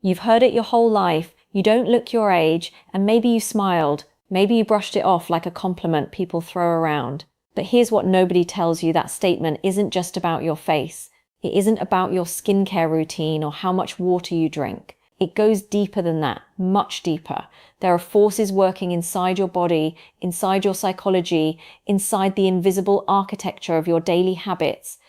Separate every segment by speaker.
Speaker 1: You've heard it your whole life, you don't look your age, and maybe you smiled, maybe you brushed it off like a compliment people throw around. But here's what nobody tells you: that statement isn't just about your face. It isn't about your skincare routine or how much water you drink. It goes deeper than that, much deeper. There are forces working inside your body, inside your psychology, inside the invisible architecture of your daily habits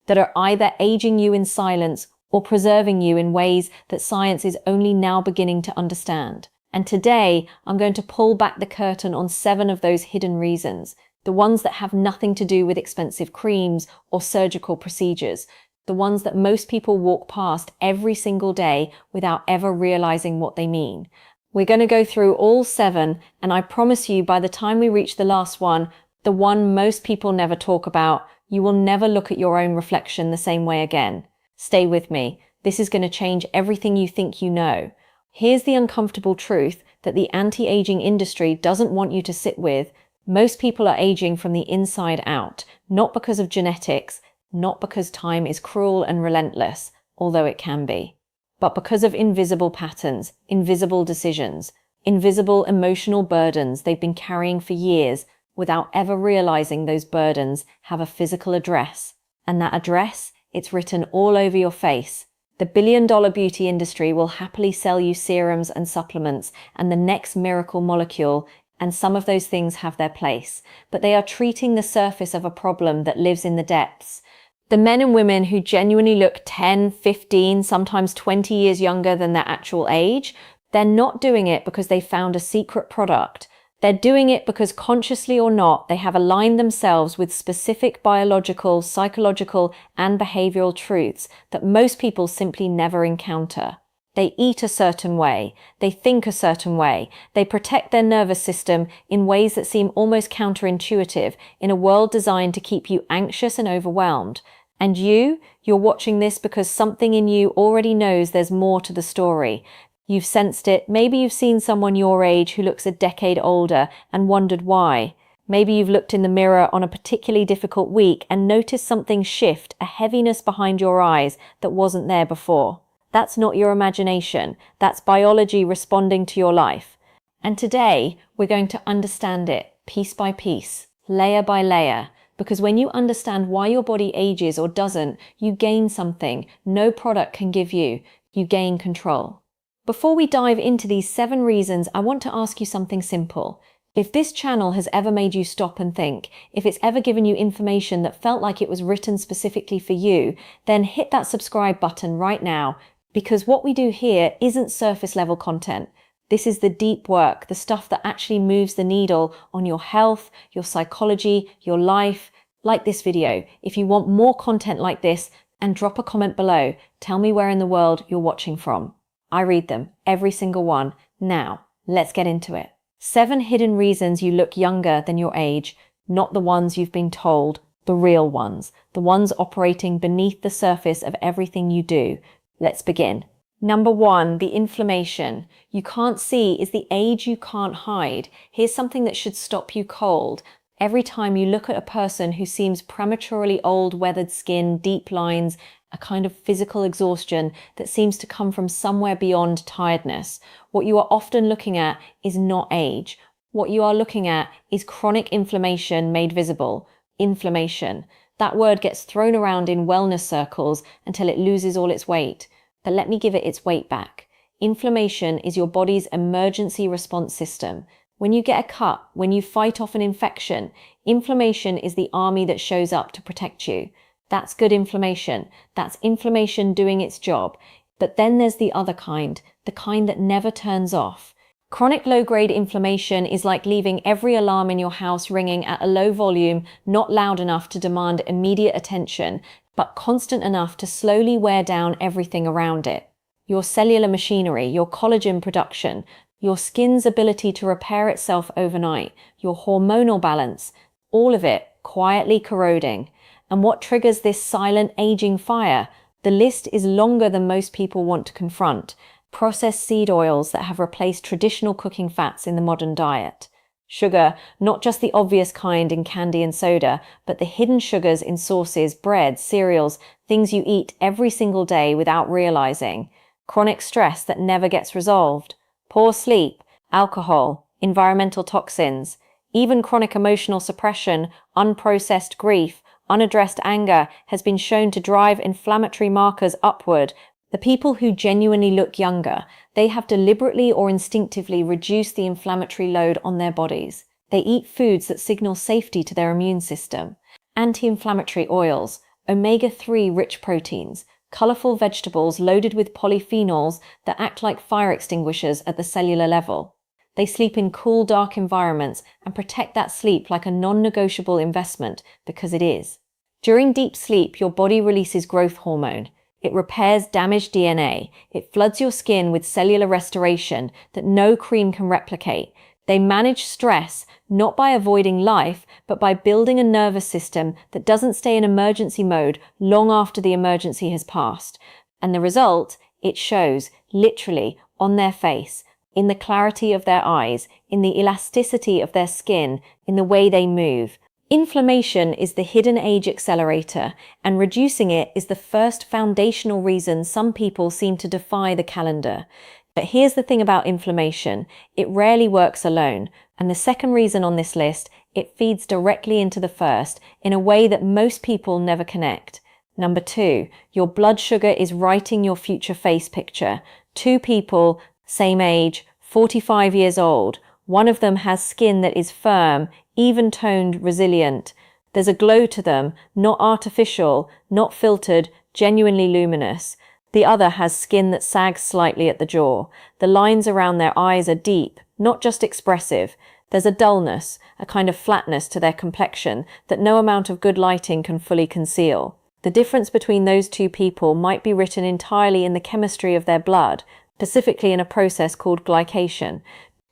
Speaker 1: that are either aging you in silence or preserving you in ways that science is only now beginning to understand. And today, I'm going to pull back the curtain on 7 of those hidden reasons, the ones that have nothing to do with expensive creams or surgical procedures, the ones that most people walk past every single day without ever realizing what they mean. We're going to go through all 7, and I promise you, by the time we reach the last one, the one most people never talk about, you will never look at your own reflection the same way again. Stay with me. This is going to change everything you think you know. Here's the uncomfortable truth that the anti-aging industry doesn't want you to sit with. Most people are aging from the inside out, not because of genetics, not because time is cruel and relentless, although it can be, but because of invisible patterns, invisible decisions, invisible emotional burdens they've been carrying for years without ever realizing those burdens have a physical address. And that address, it's written all over your face. The billion-dollar beauty industry will happily sell you serums and supplements and the next miracle molecule, and some of those things have their place, but they are treating the surface of a problem that lives in the depths. The men and women who genuinely look 10, 15, sometimes 20 years younger than their actual age, they're not doing it because they found a secret product. They're doing it because, consciously or not, they have aligned themselves with specific biological, psychological, and behavioral truths that most people simply never encounter. They eat a certain way, they think a certain way, they protect their nervous system in ways that seem almost counterintuitive in a world designed to keep you anxious and overwhelmed. And you're watching this because something in you already knows there's more to the story. You've sensed it. Maybe you've seen someone your age who looks a decade older and wondered why. Maybe you've looked in the mirror on a particularly difficult week and noticed something shift, a heaviness behind your eyes that wasn't there before. That's not your imagination. That's biology responding to your life. And today, we're going to understand it piece by piece, layer by layer, because when you understand why your body ages or doesn't, you gain something no product can give you. You gain control. Before we dive into these 7 reasons, I want to ask you something simple. If this channel has ever made you stop and think, if it's ever given you information that felt like it was written specifically for you, then hit that subscribe button right now, because what we do here isn't surface level content. This is the deep work, the stuff that actually moves the needle on your health, your psychology, your life. Like this video. If you want more content like this, and drop a comment below. Tell me where in the world you're watching from. I read them, every single one. Now, let's get into it. 7 hidden reasons you look younger than your age, not the ones you've been told, the real ones, the ones operating beneath the surface of everything you do. Let's begin. Number 1, the inflammation you can't see is the age you can't hide. Here's something that should stop you cold. Every time you look at a person who seems prematurely old, weathered skin, deep lines, a kind of physical exhaustion that seems to come from somewhere beyond tiredness, what you are often looking at is not age. What you are looking at is chronic inflammation made visible. Inflammation. That word gets thrown around in wellness circles until it loses all its weight. But let me give it its weight back. Inflammation is your body's emergency response system. When you get a cut, when you fight off an infection, inflammation is the army that shows up to protect you. That's good inflammation. That's inflammation doing its job. But then there's the other kind, the kind that never turns off. Chronic low-grade inflammation is like leaving every alarm in your house ringing at a low volume, not loud enough to demand immediate attention, but constant enough to slowly wear down everything around it. Your cellular machinery, your collagen production, your skin's ability to repair itself overnight, your hormonal balance, all of it quietly corroding. And what triggers this silent aging fire? The list is longer than most people want to confront. Processed seed oils that have replaced traditional cooking fats in the modern diet. Sugar, not just the obvious kind in candy and soda, but the hidden sugars in sauces, breads, cereals, things you eat every single day without realizing. chronic stress that never gets resolved, poor sleep, alcohol, environmental toxins, even chronic emotional suppression, unprocessed grief, unaddressed anger has been shown to drive inflammatory markers upward. The people who genuinely look younger, they have deliberately or instinctively reduced the inflammatory load on their bodies. They eat foods that signal safety to their immune system. Anti-inflammatory oils, omega-3 rich proteins, colorful vegetables loaded with polyphenols that act like fire extinguishers at the cellular level. They sleep in cool, dark environments and protect that sleep like a non-negotiable investment, because it is. During deep sleep, your body releases growth hormone. It repairs damaged DNA. It floods your skin with cellular restoration that no cream can replicate. They manage stress, not by avoiding life, but by building a nervous system that doesn't stay in emergency mode long after the emergency has passed. And the result, it shows, literally, on their face, in the clarity of their eyes, in the elasticity of their skin, in the way they move. Inflammation is the hidden age accelerator, and reducing it is the first foundational reason some people seem to defy the calendar. But here's the thing about inflammation, it rarely works alone, and the second reason on this list, it feeds directly into the first in a way that most people never connect. Number 2, your blood sugar is writing your future face picture. 2 people, same age, 45 years old. One of them has skin that is firm, even-toned, resilient. There's a glow to them, not artificial, not filtered, genuinely luminous. The other has skin that sags slightly at the jaw. The lines around their eyes are deep, not just expressive. There's a dullness, a kind of flatness to their complexion that no amount of good lighting can fully conceal. The difference between those 2 people might be written entirely in the chemistry of their blood, specifically in a process called glycation.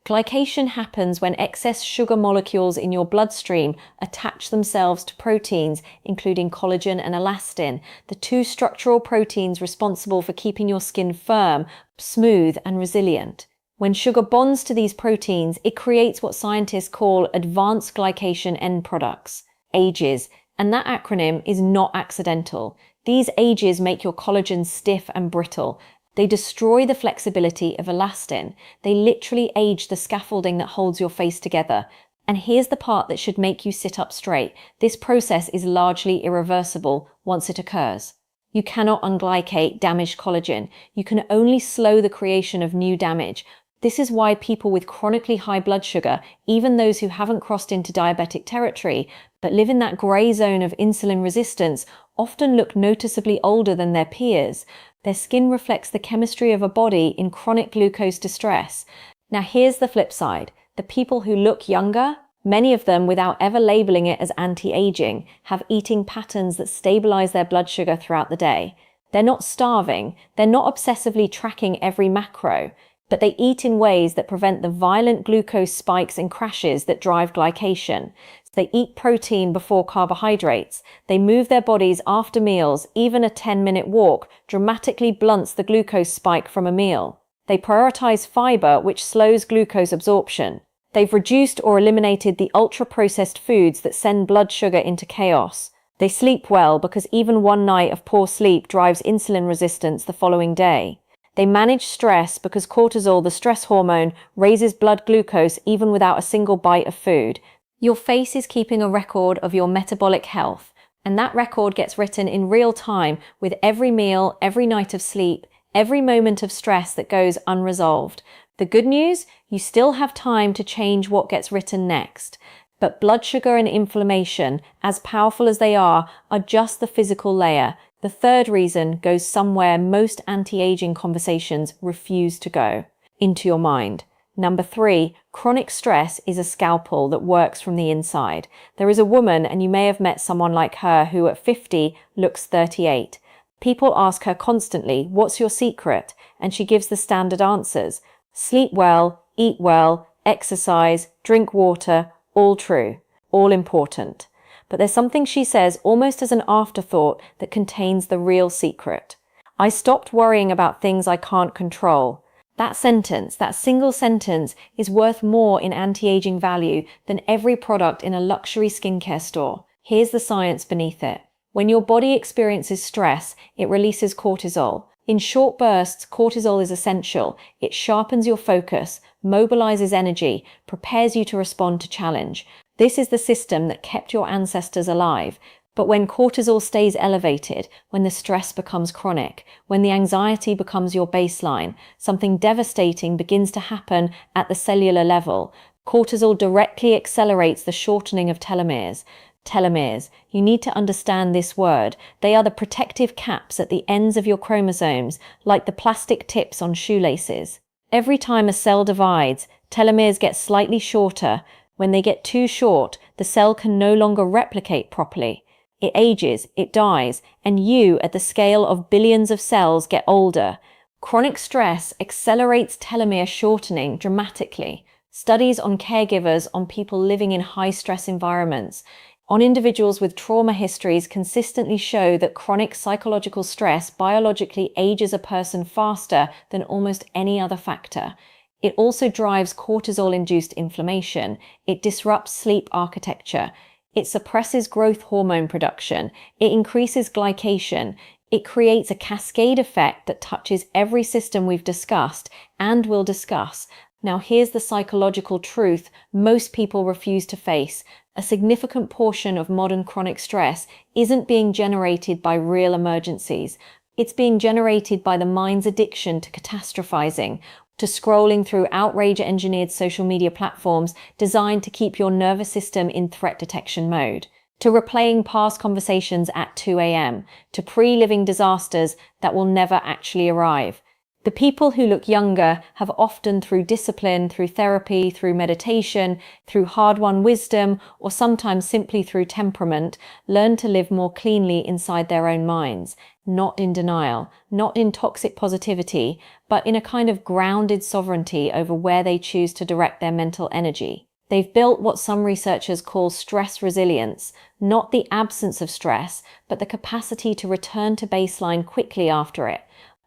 Speaker 1: Glycation happens when excess sugar molecules in your bloodstream attach themselves to proteins, including collagen and elastin, the 2 structural proteins responsible for keeping your skin firm, smooth, and resilient. When sugar bonds to these proteins, it creates what scientists call advanced glycation end products, AGEs, and that acronym is not accidental. These AGEs make your collagen stiff and brittle. They destroy the flexibility of elastin. They literally age the scaffolding that holds your face together. And here's the part that should make you sit up straight. This process is largely irreversible once it occurs. You cannot unglycate damaged collagen. You can only slow the creation of new damage. This is why people with chronically high blood sugar, even those who haven't crossed into diabetic territory, but live in that gray zone of insulin resistance, often look noticeably older than their peers. Their skin reflects the chemistry of a body in chronic glucose distress. Now here's the flip side. The people who look younger, many of them without ever labeling it as anti-aging, have eating patterns that stabilize their blood sugar throughout the day. They're not starving, they're not obsessively tracking every macro, but they eat in ways that prevent the violent glucose spikes and crashes that drive glycation. They eat protein before carbohydrates. They move their bodies after meals. Even a 10-minute walk dramatically blunts the glucose spike from a meal. They prioritize fiber, which slows glucose absorption. They've reduced or eliminated the ultra-processed foods that send blood sugar into chaos. They sleep well because even one night of poor sleep drives insulin resistance the following day. They manage stress because cortisol, the stress hormone, raises blood glucose even without a single bite of food. Your face is keeping a record of your metabolic health, and that record gets written in real time with every meal, every night of sleep, every moment of stress that goes unresolved. The good news, you still have time to change what gets written next. But blood sugar and inflammation, as powerful as they are just the physical layer. The third reason goes somewhere most anti-aging conversations refuse to go, into your mind. Number 3, chronic stress is a scalpel that works from the inside. There is a woman, and you may have met someone like her, who at 50 looks 38. People ask her constantly, "What's your secret?" And she gives the standard answers. Sleep well, eat well, exercise, drink water, all true, all important. But there's something she says almost as an afterthought that contains the real secret. I stopped worrying about things I can't control. That sentence, that single sentence, is worth more in anti-aging value than every product in a luxury skincare store. Here's the science beneath it. When your body experiences stress, it releases cortisol. In short bursts, cortisol is essential. It sharpens your focus, mobilizes energy, prepares you to respond to challenge. This is the system that kept your ancestors alive. But when cortisol stays elevated, when the stress becomes chronic, when the anxiety becomes your baseline, something devastating begins to happen at the cellular level. Cortisol directly accelerates the shortening of telomeres. Telomeres. You need to understand this word. They are the protective caps at the ends of your chromosomes, like the plastic tips on shoelaces. Every time a cell divides, telomeres get slightly shorter. When they get too short, the cell can no longer replicate properly. It ages, it dies, and you, at the scale of billions of cells, get older. Chronic stress accelerates telomere shortening dramatically. Studies on caregivers, on people living in high-stress environments, on individuals with trauma histories consistently show that chronic psychological stress biologically ages a person faster than almost any other factor. It also drives cortisol-induced inflammation. It disrupts sleep architecture. It suppresses growth hormone production. It increases glycation. It creates a cascade effect that touches every system we've discussed and will discuss. Now here's the psychological truth most people refuse to face. A significant portion of modern chronic stress isn't being generated by real emergencies. It's being generated by the mind's addiction to catastrophizing, to scrolling through outrage-engineered social media platforms designed to keep your nervous system in threat detection mode, to replaying past conversations at 2 a.m., to pre-living disasters that will never actually arrive. The people who look younger have often, through discipline, through therapy, through meditation, through hard-won wisdom, or sometimes simply through temperament, learned to live more cleanly inside their own minds, not in denial, not in toxic positivity, but in a kind of grounded sovereignty over where they choose to direct their mental energy. They've built what some researchers call stress resilience, not the absence of stress, but the capacity to return to baseline quickly after it.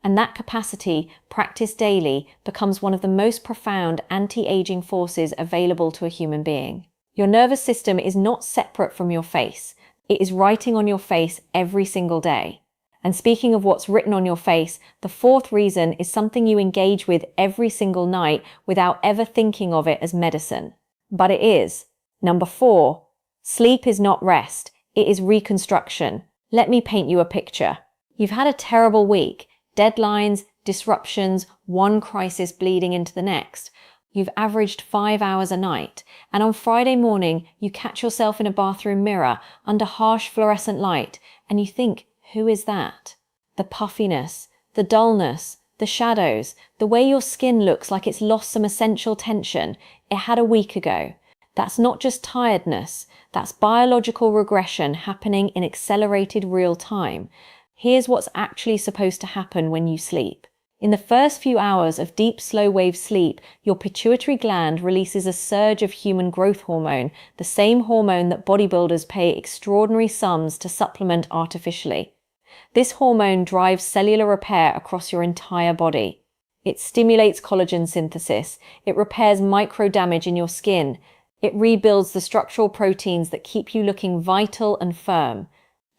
Speaker 1: And that capacity, practiced daily, becomes one of the most profound anti-aging forces available to a human being. Your nervous system is not separate from your face. It is writing on your face every single day. And speaking of what's written on your face, the fourth reason is something you engage with every single night without ever thinking of it as medicine. But it is. Number 4. Sleep is not rest. It is reconstruction. Let me paint you a picture. You've had a terrible week. Deadlines, disruptions, one crisis bleeding into the next. You've averaged 5 hours a night, and on Friday morning you catch yourself in a bathroom mirror under harsh fluorescent light, and you think, who is that? The puffiness, the dullness, the shadows, the way your skin looks like it's lost some essential tension it had a week ago. That's not just tiredness, that's biological regression happening in accelerated real time. Here's what's actually supposed to happen when you sleep. In the first few hours of deep slow-wave sleep, your pituitary gland releases a surge of human growth hormone, the same hormone that bodybuilders pay extraordinary sums to supplement artificially. This hormone drives cellular repair across your entire body. It stimulates collagen synthesis. It repairs micro-damage in your skin. It rebuilds the structural proteins that keep you looking vital and firm.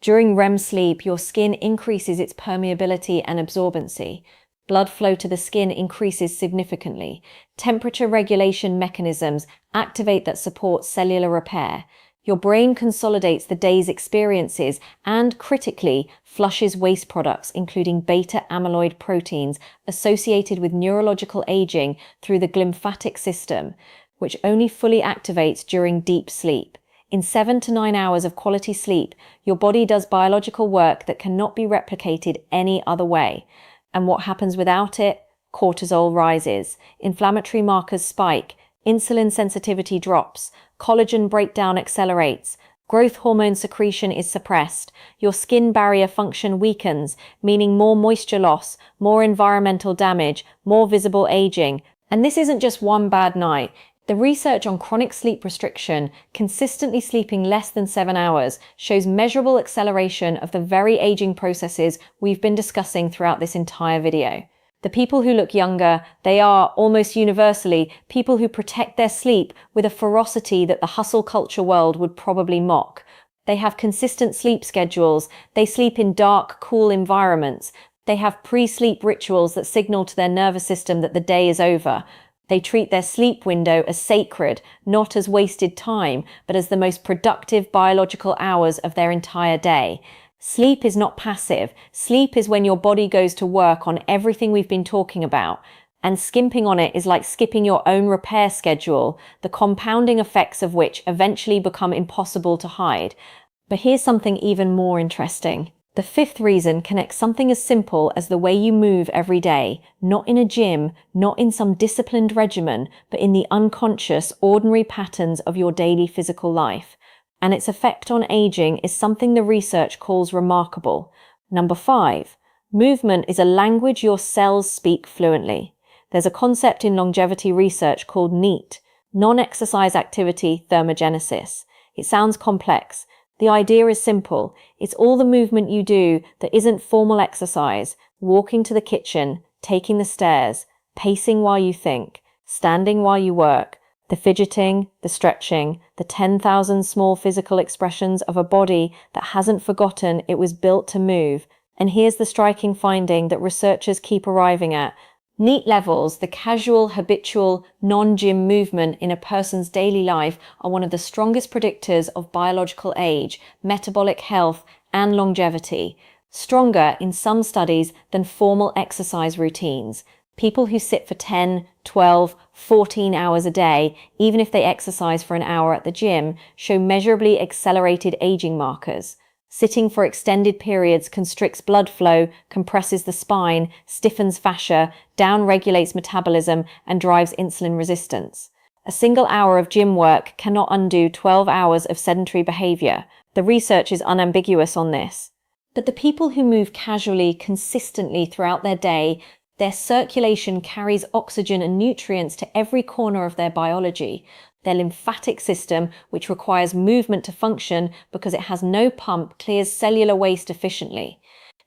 Speaker 1: During REM sleep, your skin increases its permeability and absorbency. Blood flow to the skin increases significantly. Temperature regulation mechanisms activate that support cellular repair. Your brain consolidates the day's experiences and, critically, flushes waste products, including beta-amyloid proteins associated with neurological aging through the glymphatic system, which only fully activates during deep sleep. In 7 to 9 hours of quality sleep, your body does biological work that cannot be replicated any other way. And what happens without it? Cortisol rises, inflammatory markers spike, insulin sensitivity drops, collagen breakdown accelerates, growth hormone secretion is suppressed, your skin barrier function weakens, meaning more moisture loss, more environmental damage, more visible aging. And this isn't just one bad night. The research on chronic sleep restriction, consistently sleeping less than 7 hours, shows measurable acceleration of the very aging processes we've been discussing throughout this entire video. The people who look younger, they are, almost universally, people who protect their sleep with a ferocity that the hustle culture world would probably mock. They have consistent sleep schedules, they sleep in dark, cool environments, They have pre-sleep rituals that signal to their nervous system that the day is over. They treat their sleep window as sacred, not as wasted time, but as the most productive biological hours of their entire day. Sleep is not passive. Sleep is when your body goes to work on everything we've been talking about. And skimping on it is like skipping your own repair schedule, the compounding effects of which eventually become impossible to hide. But here's something even more interesting. The fifth reason connects something as simple as the way you move every day, not in a gym, not in some disciplined regimen, but in the unconscious, ordinary patterns of your daily physical life. And its effect on aging is something the research calls remarkable. Number 5, movement is a language your cells speak fluently. There's a concept in longevity research called NEAT, non-exercise activity thermogenesis. It sounds complex. The idea is simple. It's all the movement you do that isn't formal exercise: walking to the kitchen, taking the stairs, pacing while you think, standing while you work, the fidgeting, the stretching, the 10,000 small physical expressions of a body that hasn't forgotten it was built to move. And here's the striking finding that researchers keep arriving at. NEAT levels, the casual, habitual, non-gym movement in a person's daily life, are one of the strongest predictors of biological age, metabolic health, and longevity. Stronger in some studies than formal exercise routines. People who sit for 10, 12, 14 hours a day, even if they exercise for an hour at the gym, show measurably accelerated aging markers. Sitting for extended periods constricts blood flow, compresses the spine, stiffens fascia, down-regulates metabolism, and drives insulin resistance. A single hour of gym work cannot undo 12 hours of sedentary behavior. The research is unambiguous on this. But the people who move casually, consistently throughout their day, their circulation carries oxygen and nutrients to every corner of their biology. Their lymphatic system, which requires movement to function because it has no pump, clears cellular waste efficiently.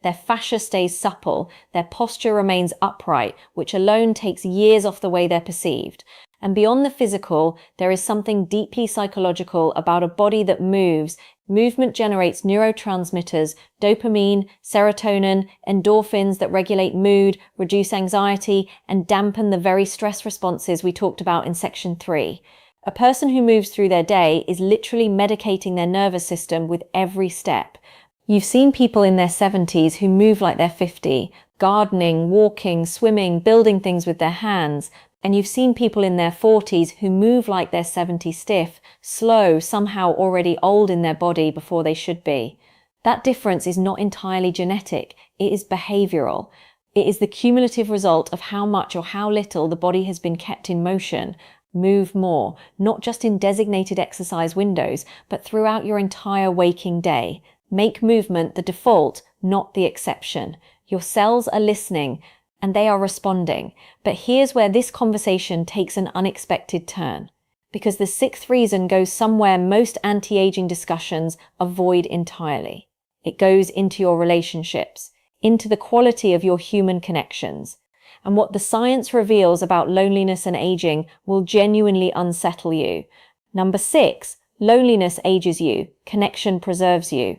Speaker 1: Their fascia stays supple, their posture remains upright, which alone takes years off the way they're perceived. And beyond the physical, there is something deeply psychological about a body that moves. Movement generates neurotransmitters, dopamine, serotonin, endorphins that regulate mood, reduce anxiety, and dampen the very stress responses we talked about in section 3. A person who moves through their day is literally medicating their nervous system with every step. You've seen people in their 70s who move like they're 50, gardening, walking, swimming, building things with their hands. And you've seen people in their 40s who move like they're 70 stiff, slow, somehow already old in their body before they should be. That difference is not entirely genetic, it is behavioral. It is the cumulative result of how much or how little the body has been kept in motion. Move more, not just in designated exercise windows, but throughout your entire waking day. Make movement the default, not the exception. Your cells are listening, and they are responding. But here's where this conversation takes an unexpected turn. Because the sixth reason goes somewhere most anti-aging discussions avoid entirely. It goes into your relationships, into the quality of your human connections. And what the science reveals about loneliness and aging will genuinely unsettle you. Number 6, loneliness ages you, connection preserves you.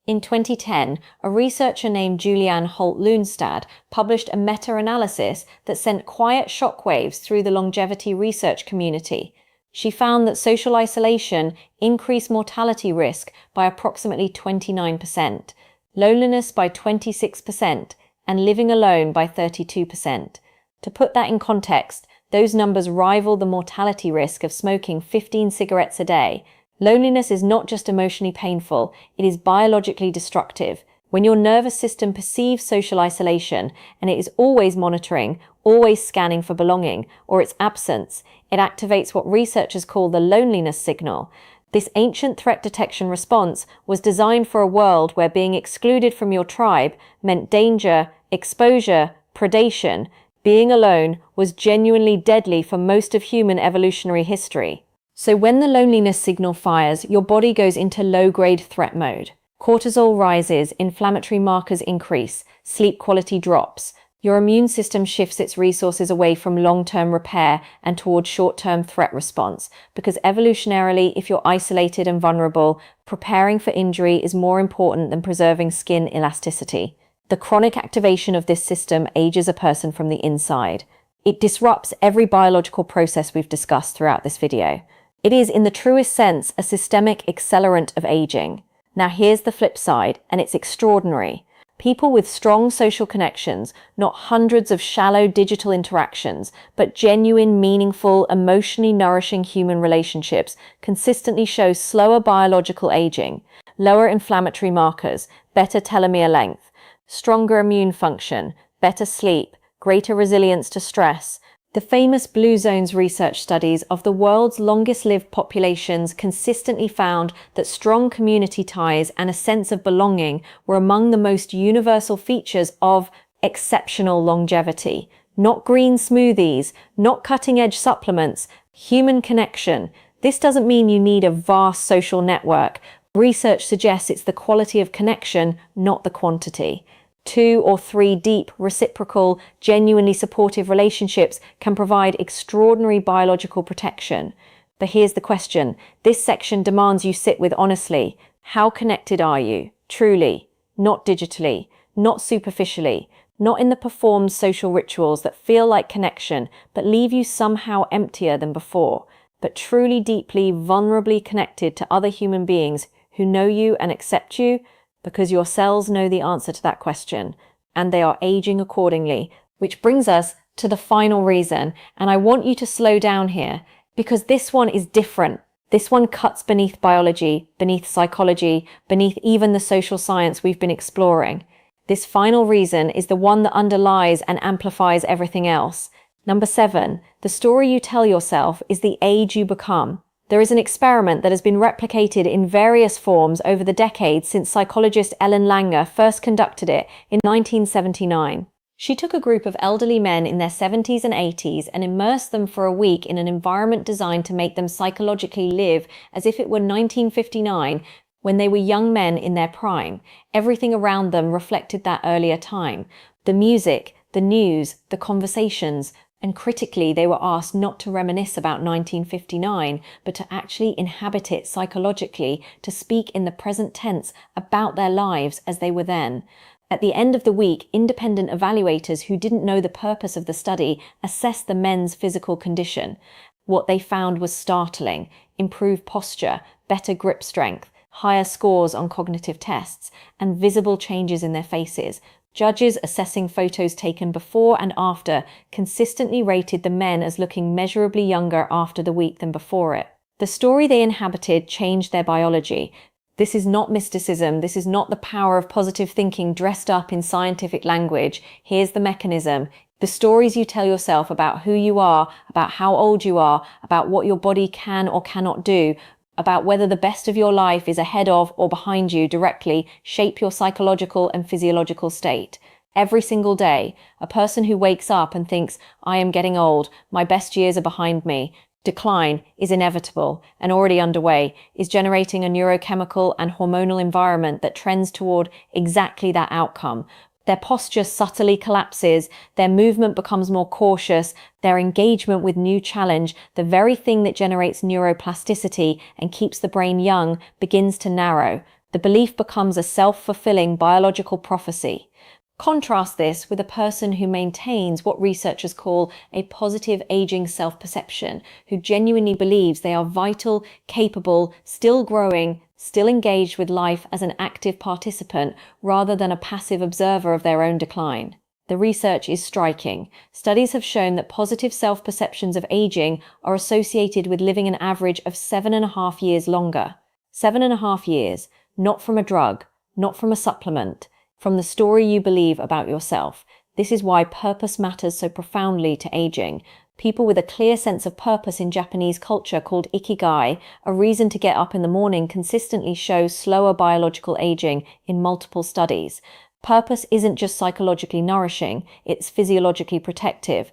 Speaker 1: In 2010, a researcher named Julianne Holt-Lunstad published a meta-analysis that sent quiet shockwaves through the longevity research community. She found that social isolation increased mortality risk by approximately 29%, loneliness by 26%, and living alone by 32%. To put that in context, those numbers rival the mortality risk of smoking 15 cigarettes a day. Loneliness is not just emotionally painful, it is biologically destructive. When your nervous system perceives social isolation, and it is always monitoring, always scanning for belonging, or its absence, it activates what researchers call the loneliness signal. This ancient threat detection response was designed for a world where being excluded from your tribe meant danger, exposure, predation. Being alone was genuinely deadly for most of human evolutionary history. So when the loneliness signal fires, your body goes into low-grade threat mode. Cortisol rises, inflammatory markers increase, sleep quality drops. Your immune system shifts its resources away from long-term repair and towards short-term threat response, because evolutionarily, if you're isolated and vulnerable, preparing for injury is more important than preserving skin elasticity. The chronic activation of this system ages a person from the inside. It disrupts every biological process we've discussed throughout this video. It is, in the truest sense, a systemic accelerant of aging. Now here's the flip side, and it's extraordinary. People with strong social connections, not hundreds of shallow digital interactions, but genuine, meaningful, emotionally nourishing human relationships, consistently show slower biological aging, lower inflammatory markers, better telomere length, stronger immune function, better sleep, greater resilience to stress. The famous Blue Zones research studies of the world's longest-lived populations consistently found that strong community ties and a sense of belonging were among the most universal features of exceptional longevity. Not green smoothies, not cutting-edge supplements, human connection. This doesn't mean you need a vast social network. Research suggests it's the quality of connection, not the quantity. 2 or 3 deep, reciprocal, genuinely supportive relationships can provide extraordinary biological protection. But here's the question. This section demands you sit with honestly. How connected are you? Truly. Not digitally. Not superficially. Not in the performed social rituals that feel like connection, but leave you somehow emptier than before. But truly, deeply, vulnerably connected to other human beings who know you and accept you, because your cells know the answer to that question, and they are aging accordingly. Which brings us to the final reason, and I want you to slow down here, because this one is different. This one cuts beneath biology, beneath psychology, beneath even the social science we've been exploring. This final reason is the one that underlies and amplifies everything else. Number 7, the story you tell yourself is the age you become. There is an experiment that has been replicated in various forms over the decades since psychologist Ellen Langer first conducted it in 1979. She took a group of elderly men in their 70s and 80s and immersed them for a week in an environment designed to make them psychologically live as if it were 1959, when they were young men in their prime. Everything around them reflected that earlier time. The music, the news, the conversations, and critically, they were asked not to reminisce about 1959, but to actually inhabit it psychologically, to speak in the present tense about their lives as they were then. At the end of the week, independent evaluators who didn't know the purpose of the study assessed the men's physical condition. What they found was startling: improved posture, better grip strength, higher scores on cognitive tests, and visible changes in their faces. Judges assessing photos taken before and after consistently rated the men as looking measurably younger after the week than before it. The story they inhabited changed their biology. This is not mysticism. This is not the power of positive thinking dressed up in scientific language. Here's the mechanism. The stories you tell yourself about who you are, about how old you are, about what your body can or cannot do, about whether the best of your life is ahead of or behind you directly, shape your psychological and physiological state. Every single day, a person who wakes up and thinks, I am getting old, my best years are behind me, decline is inevitable and already underway, is generating a neurochemical and hormonal environment that trends toward exactly that outcome. Their posture subtly collapses, their movement becomes more cautious, their engagement with new challenge, the very thing that generates neuroplasticity and keeps the brain young, begins to narrow. The belief becomes a self-fulfilling biological prophecy. Contrast this with a person who maintains what researchers call a positive aging self-perception, who genuinely believes they are vital, capable, still growing, still engaged with life as an active participant rather than a passive observer of their own decline. The research is striking. Studies have shown that positive self-perceptions of aging are associated with living an average of 7.5 years longer. 7.5 years, not from a drug, not from a supplement, from the story you believe about yourself. This is why purpose matters so profoundly to aging. People with a clear sense of purpose in Japanese culture called ikigai, a reason to get up in the morning, consistently show slower biological aging in multiple studies. Purpose isn't just psychologically nourishing, it's physiologically protective.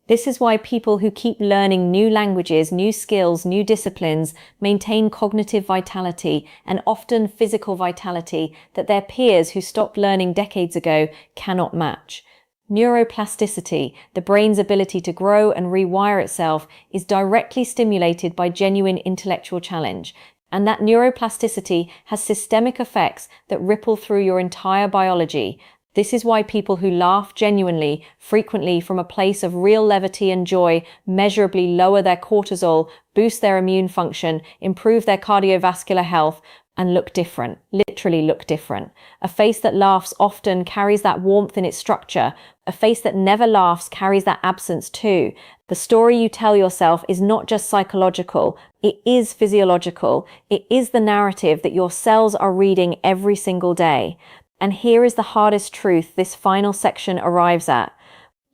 Speaker 1: This is why people who keep learning new languages, new skills, new disciplines maintain cognitive vitality and often physical vitality that their peers who stopped learning decades ago cannot match. Neuroplasticity, the brain's ability to grow and rewire itself, is directly stimulated by genuine intellectual challenge. And that neuroplasticity has systemic effects that ripple through your entire biology. This is why people who laugh genuinely, frequently from a place of real levity and joy, measurably lower their cortisol, boost their immune function, improve their cardiovascular health, and look different, literally look different. A face that laughs often carries that warmth in its structure. A face that never laughs carries that absence too. The story you tell yourself is not just psychological, it is physiological. It is the narrative that your cells are reading every single day. And here is the hardest truth this final section arrives at.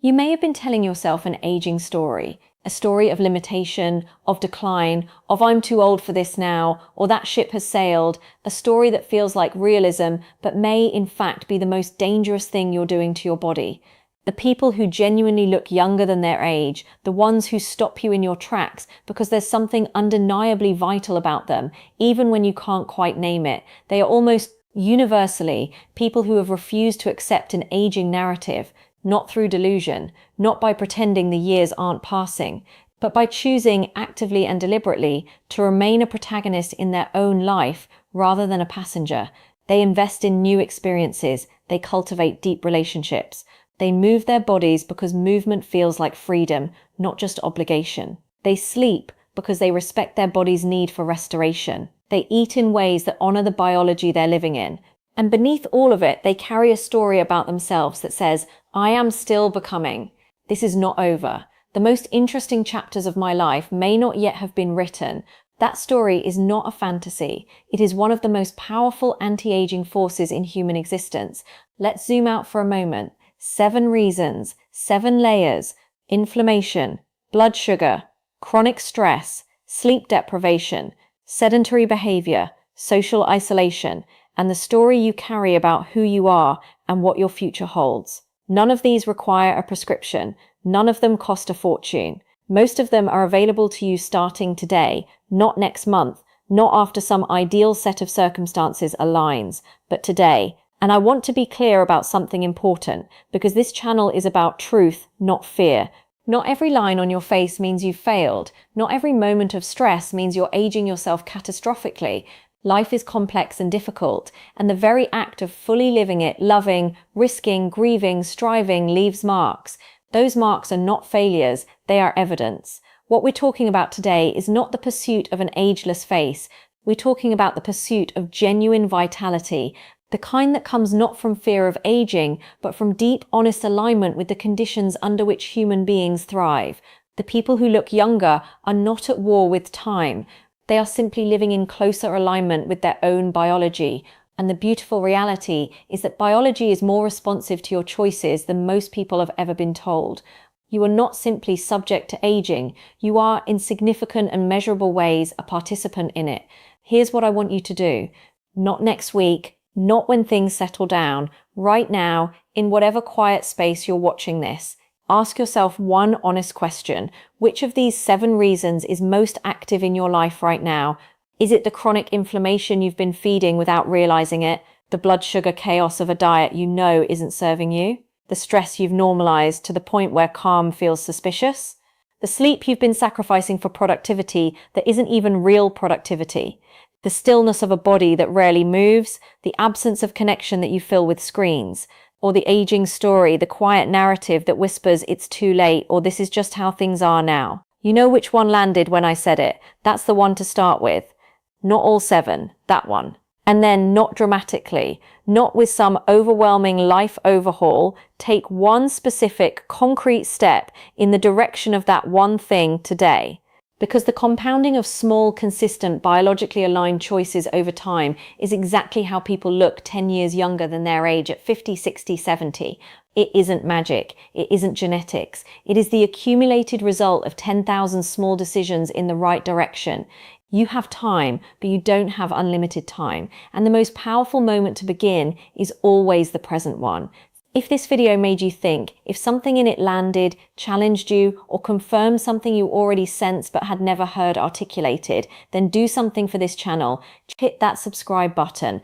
Speaker 1: You may have been telling yourself an aging story, a story of limitation, of decline, of I'm too old for this now, or that ship has sailed, a story that feels like realism, but may in fact be the most dangerous thing you're doing to your body. The people who genuinely look younger than their age, the ones who stop you in your tracks because there's something undeniably vital about them, even when you can't quite name it. They are almost universally people who have refused to accept an aging narrative, not through delusion, not by pretending the years aren't passing, but by choosing actively and deliberately to remain a protagonist in their own life rather than a passenger. They invest in new experiences, they cultivate deep relationships. They move their bodies because movement feels like freedom, not just obligation. They sleep because they respect their body's need for restoration. They eat in ways that honor the biology they're living in. And beneath all of it, they carry a story about themselves that says, I am still becoming. This is not over. The most interesting chapters of my life may not yet have been written. That story is not a fantasy. It is one of the most powerful anti-aging forces in human existence. Let's zoom out for a moment. 7 reasons, 7 layers: inflammation, blood sugar, chronic stress, sleep deprivation, sedentary behavior, social isolation, and the story you carry about who you are and what your future holds. None of these require a prescription. None of them cost a fortune. Most of them are available to you starting today, not next month, not after some ideal set of circumstances aligns, but today. And I want to be clear about something important, because this channel is about truth, not fear. Not every line on your face means you've failed. Not every moment of stress means you're aging yourself catastrophically. Life is complex and difficult, and the very act of fully living it, loving, risking, grieving, striving leaves marks. Those marks are not failures, they are evidence. What we're talking about today is not the pursuit of an ageless face. We're talking about the pursuit of genuine vitality, the kind that comes not from fear of aging, but from deep, honest alignment with the conditions under which human beings thrive. The people who look younger are not at war with time. They are simply living in closer alignment with their own biology. And the beautiful reality is that biology is more responsive to your choices than most people have ever been told. You are not simply subject to aging. You are, in significant and measurable ways, a participant in it. Here's what I want you to do. Not next week, not when things settle down, right now, in whatever quiet space you're watching this. Ask yourself one honest question. Which of these 7 reasons is most active in your life right now? Is it the chronic inflammation you've been feeding without realizing it? The blood sugar chaos of a diet you know isn't serving you? The stress you've normalized to the point where calm feels suspicious? The sleep you've been sacrificing for productivity that isn't even real productivity? The stillness of a body that rarely moves? The absence of connection that you fill with screens? Or the aging story, the quiet narrative that whispers it's too late or this is just how things are now? You know which one landed when I said it. That's the one to start with. Not all 7, that one. And then not dramatically, not with some overwhelming life overhaul. Take one specific, concrete step in the direction of that one thing today. Because the compounding of small, consistent, biologically aligned choices over time is exactly how people look 10 years younger than their age at 50, 60, 70. It isn't magic. It isn't genetics. It is the accumulated result of 10,000 small decisions in the right direction. You have time, but you don't have unlimited time. And the most powerful moment to begin is always the present one. If this video made you think, if something in it landed, challenged you, or confirmed something you already sensed but had never heard articulated, then do something for this channel. Hit that subscribe button,